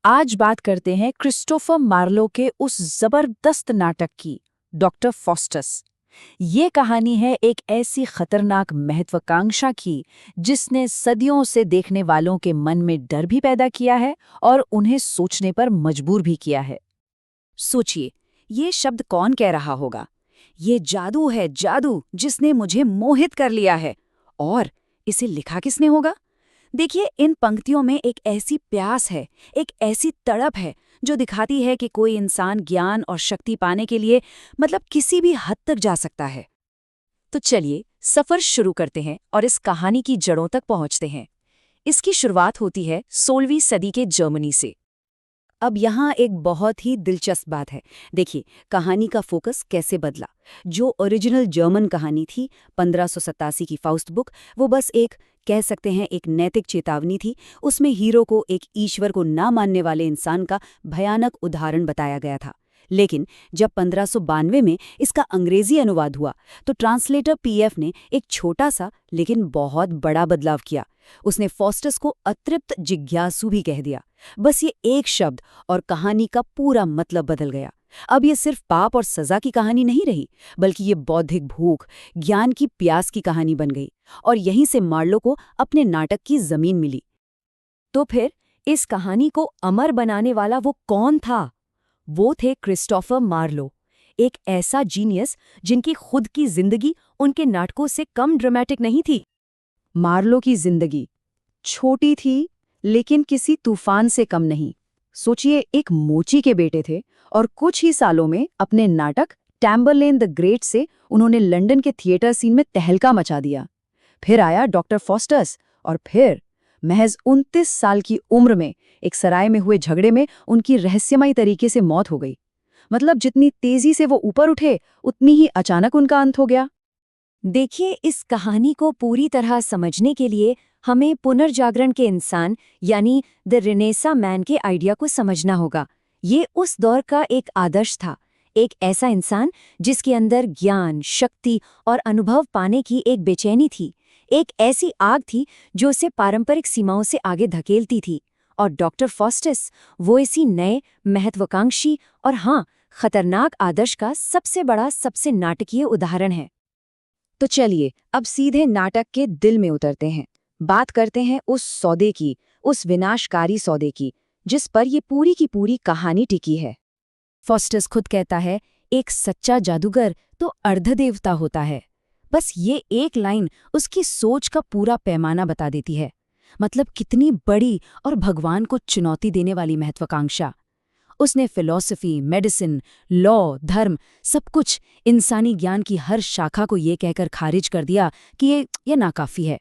आज बात करते हैं क्रिस्टोफर मार्लो के उस जबरदस्त नाटक की, डॉक्टर फॉस्टस। ये कहानी है एक ऐसी खतरनाक महत्वाकांक्षा की जिसने सदियों से देखने वालों के मन में डर भी पैदा किया है और उन्हें सोचने पर मजबूर भी किया है। सोचिए, ये शब्द कौन कह रहा होगा? ये जादू है, जादू जिसने मुझे मोहित कर लिया है। और इसे लिखा किसने होगा? देखिए, इन पंक्तियों में एक ऐसी प्यास है, एक ऐसी तड़प है जो दिखाती है कि कोई इंसान ज्ञान और शक्ति पाने के लिए किसी भी हद तक जा सकता है। तो चलिए सफर शुरू करते हैं और इस कहानी की जड़ों तक पहुंचते हैं। इसकी शुरुआत होती है 16वीं सदी के जर्मनी से। अब यहाँ एक बहुत ही दिलचस्प बात है। देखिए, कहानी का फोकस कैसे बदला। जो ओरिजिनल जर्मन कहानी थी 1587 की फाउस्ट बुक, वो बस कह सकते हैं एक नैतिक चेतावनी थी। उसमें हीरो को एक ईश्वर को ना मानने वाले इंसान का भयानक उदाहरण बताया गया था। लेकिन जब 1592 में इसका अंग्रेजी अनुवाद हुआ तो ट्रांसलेटर पीएफ ने एक छोटा सा लेकिन बहुत बड़ा बदलाव किया। उसने फॉस्टस को अतृप्त जिज्ञासु भी कह दिया। बस ये एक शब्द और कहानी का पूरा मतलब बदल गया। अब ये सिर्फ पाप और सजा की कहानी नहीं रही, बल्कि ये बौद्धिक भूख, ज्ञान की प्यास की कहानी बन गई। और यहीं से मार्लो को अपने नाटक की जमीन मिली। तो फिर इस कहानी को अमर बनाने वाला वो कौन था? वो थे क्रिस्टोफर मार्लो, एक ऐसा जीनियस जिनकी खुद की जिंदगी उनके नाटकों से कम ड्रामेटिक नहीं थी। मार्लो की जिंदगी छोटी थी लेकिन किसी तूफान से कम नहीं। सोचिए, एक मोची के बेटे थे और कुछ ही सालों में अपने नाटक टैम्बरलेन द ग्रेट से उन्होंने लंदन के थिएटर सीन में तहलका मचा दिया। फिर आया डॉक्टर फॉस्टस और फिर महज 29 साल की उम्र में एक सराय में हुए झगड़े में उनकी रहस्यमयी तरीके से मौत हो गई। जितनी तेजी से वो ऊपर उठे उतनी ही अचानक उनका अंत हो गया। देखिए, इस कहानी को पूरी तरह समझने के लिए हमें पुनर्जागरण के इंसान यानी द रेनेसा मैन के आइडिया को समझना होगा। ये उस दौर का एक आदर्श था, एक ऐसा इंसान जिसके अंदर ज्ञान, शक्ति और अनुभव पाने की एक बेचैनी थी, एक ऐसी आग थी जो उसे पारंपरिक सीमाओं से आगे धकेलती थी। और डॉक्टर फॉस्टस वो इसी नए, महत्वाकांक्षी और हाँ, खतरनाक आदर्श का सबसे बड़ा, सबसे नाटकीय उदाहरण है। तो चलिए अब सीधे नाटक के दिल में उतरते हैं। बात करते हैं उस सौदे की, उस विनाशकारी सौदे की, जिस पर ये पूरी की पूरी कहानी टिकी है। फॉस्टस खुद कहता है, एक सच्चा जादूगर तो अर्धदेवता होता है। बस ये एक लाइन उसकी सोच का पूरा पैमाना बता देती है। कितनी बड़ी और भगवान को चुनौती देने वाली महत्वाकांक्षा। उसने फिलॉसफी, मेडिसिन, लॉ, धर्म, सब कुछ, इंसानी ज्ञान की हर शाखा को ये कहकर खारिज कर दिया कि ये नाकाफी है।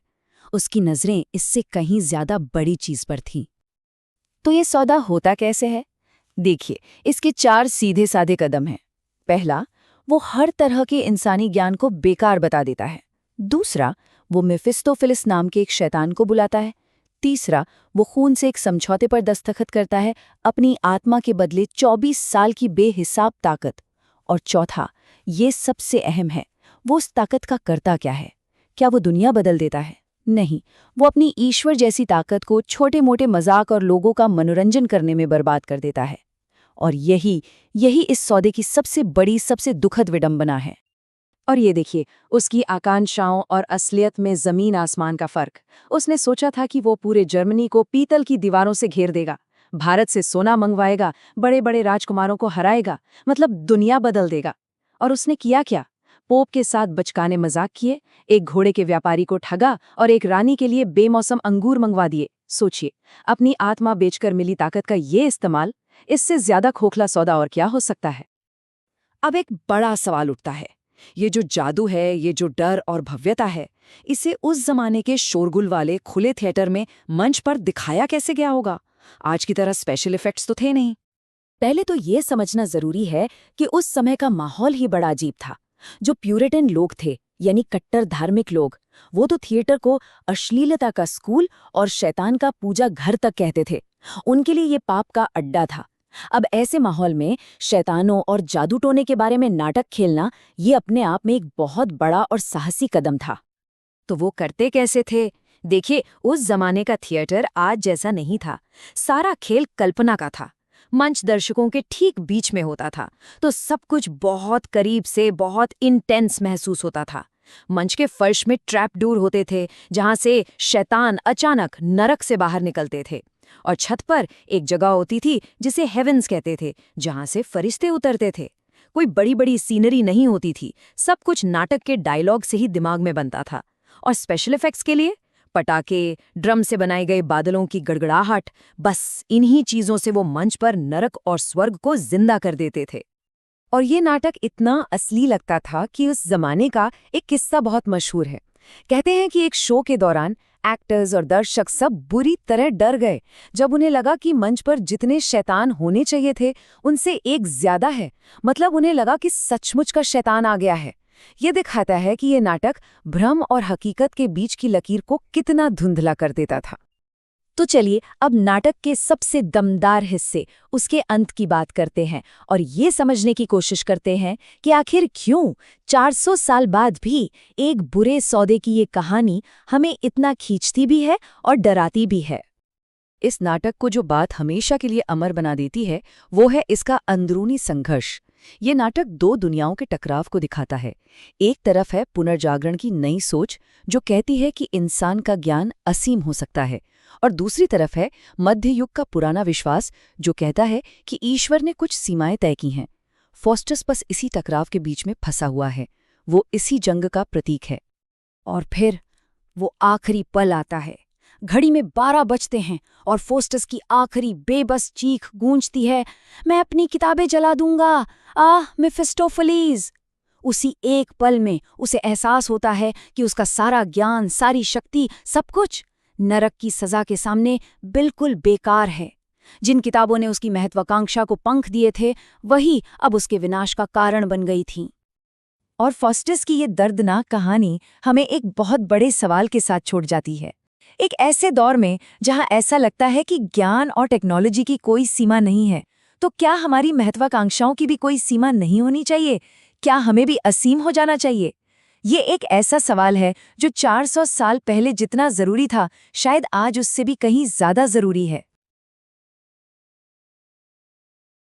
उसकी नजरें इससे कहीं ज्यादा बड़ी चीज पर थीं। तो ये सौदा होता कैसे है? देखिए, इसके 4 सीधे साधे कदम हैं। पहला, वो हर तरह के इंसानी ज्ञान को बेकार बता देता है। दूसरा, वो मेफिस्टोफिलिस नाम के एक शैतान को बुलाता है। तीसरा, वो खून से एक समझौते पर दस्तखत करता है, अपनी आत्मा के बदले 24 साल की बेहिसाब ताकत। और चौथा, ये सबसे अहम है, वो उस ताकत का करता क्या है? क्या वो दुनिया बदल देता है? नहीं, वो अपनी ईश्वर जैसी ताकत को छोटे मोटे मजाक और लोगों का मनोरंजन करने में बर्बाद कर देता है। और यही इस सौदे की सबसे बड़ी, सबसे दुखद विडंबना है। और ये देखिए, उसकी आकांक्षाओं और असलियत में जमीन आसमान का फर्क। उसने सोचा था कि वो पूरे जर्मनी को पीतल की दीवारों से घेर देगा, भारत से सोना मंगवाएगा, बड़े बड़े राजकुमारों को हराएगा, दुनिया बदल देगा। और उसने किया क्या? पोप के साथ बचकाने मजाक किए, एक घोड़े के व्यापारी को ठगा और एक रानी के लिए बेमौसम अंगूर मंगवा दिए। सोचिए, अपनी आत्मा बेचकर मिली ताकत का ये इस्तेमाल, इससे ज्यादा खोखला सौदा और क्या हो सकता है? अब एक बड़ा सवाल उठता है, ये जो जादू है, ये जो डर और भव्यता है, इसे उस जमाने के शोरगुल वाले खुले थिएटर में मंच पर दिखाया कैसे गया होगा? आज की तरह स्पेशल इफेक्ट्स तो थे नहीं। पहले तो ये समझना जरूरी है कि उस समय का माहौल ही बड़ा अजीब था। जो प्यूरिटन लोग थे, यानी कट्टर धार्मिक लोग, वो तो थिएटर को अश्लीलता का स्कूल और शैतान का पूजा घर तक कहते थे। उनके लिए ये पाप का अड्डा था। अब ऐसे माहौल में शैतानों और जादू टोने के बारे में नाटक खेलना, ये अपने आप में एक बहुत बड़ा और साहसी कदम था। तो वो करते कैसे थे? देखिए, उस जमाने का थिएटर आज जैसा नहीं था। सारा खेल कल्पना का था। मंच दर्शकों के ठीक बीच में होता था, तो सब कुछ बहुत करीब से, बहुत इंटेंस महसूस होता था। मंच के फर्श में ट्रैप डोर होते थे, जहां से शैतान अचानक नरक से बाहर निकलते थे। और छत पर एक जगह होती थी जिसे हेवेंस कहते थे, जहां से फरिश्ते उतरते थे। कोई बड़ी बड़ी सीनरी नहीं होती थी, सब कुछ नाटक के डायलॉग से ही दिमाग में बनता था। और स्पेशल इफेक्ट्स के लिए पटाखे, ड्रम से बनाए गए बादलों की गड़गड़ाहट, बस इन्हीं चीजों से वो मंच पर नरक और स्वर्ग को जिंदा कर देते थे। और ये नाटक इतना असली लगता था कि उस जमाने का एक किस्सा बहुत मशहूर है। कहते हैं कि एक शो के दौरान एक्टर्स और दर्शक सब बुरी तरह डर गए जब उन्हें लगा कि मंच पर जितने शैतान होने चाहिए थे उनसे एक ज्यादा है। मतलब उन्हें लगा कि सचमुच का शैतान आ गया है। ये दिखाता है कि ये नाटक भ्रम और हकीकत के बीच की लकीर को कितना धुंधला कर देता था। तो चलिए अब नाटक के सबसे दमदार हिस्से, उसके अंत की बात करते हैं और ये समझने की कोशिश करते हैं कि आखिर क्यों 400 साल बाद भी एक बुरे सौदे की ये कहानी हमें इतना खींचती भी है और डराती भी है। इस नाटक को जो बात हमेशा के लिए अमर बना देती है वो है इसका अंदरूनी संघर्ष। ये नाटक दो दुनियाओं के टकराव को दिखाता है। एक तरफ है पुनर्जागरण की नई सोच जो कहती है कि इंसान का ज्ञान असीम हो सकता है, और दूसरी तरफ है मध्य युग का पुराना विश्वास जो कहता है कि ईश्वर ने कुछ सीमाएं तय की हैं। फॉस्टस बस इसी टकराव के बीच में फंसा हुआ है, वो इसी जंग का प्रतीक है। और फिर वो आखिरी पल आता है। घड़ी में 12 बजते हैं और फोस्टस की आखिरी बेबस चीख गूंजती है, मैं अपनी किताबें जला दूंगा, आह मेफिस्टोफेलीज। उसी एक पल में उसे एहसास होता है कि उसका सारा ज्ञान, सारी शक्ति, सब कुछ नरक की सजा के सामने बिल्कुल बेकार है। जिन किताबों ने उसकी महत्वाकांक्षा को पंख दिए थे वही अब उसके विनाश का कारण बन गई थीं। और फॉस्टस की ये दर्दनाक कहानी हमें एक बहुत बड़े सवाल के साथ छोड़ जाती है। एक ऐसे दौर में जहां ऐसा लगता है कि ज्ञान और टेक्नोलॉजी की कोई सीमा नहीं है, तो क्या हमारी महत्वाकांक्षाओं की भी कोई सीमा नहीं होनी चाहिए? क्या हमें भी असीम हो जाना चाहिए? ये एक ऐसा सवाल है जो 400 साल पहले जितना जरूरी था, शायद आज उससे भी कहीं ज्यादा जरूरी है।